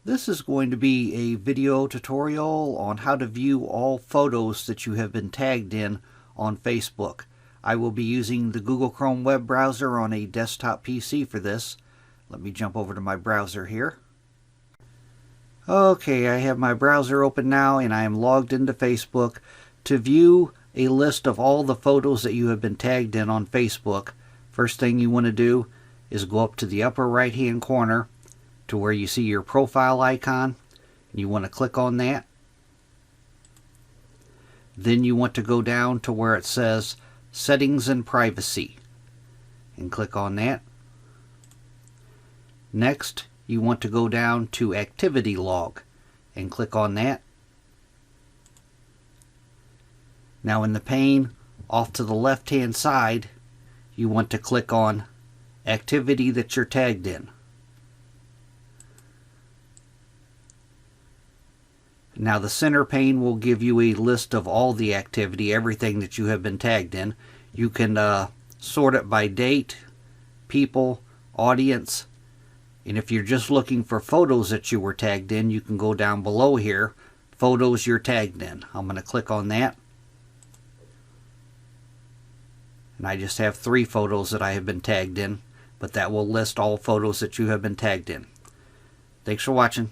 This is going to be a video tutorial on how to view all photos that you have been tagged in on Facebook. I will be using the Google Chrome web browser on a desktop PC for this. Let me jump over to my browser here. Okay, I have my browser open now and I am logged into Facebook. To view a list of all the photos that you have been tagged in on Facebook, first thing you want to do is go up to the upper right hand corner to where you see your profile icon. You want to click on that. Then you want to go down to where it says Settings and Privacy and click on that. Next, you want to go down to Activity Log and click on that. Now in the pane off to the left hand side, you want to click on Activity that you're tagged in. Now the center pane will give you a list of all the activity, everything that you have been tagged in. You can sort it by date, people, audience, and if you're just looking for photos that you were tagged in, you can go down below here, photos you're tagged in. I'm going to click on that. And I just have 3 photos that I have been tagged in, but that will list all photos that you have been tagged in. Thanks for watching.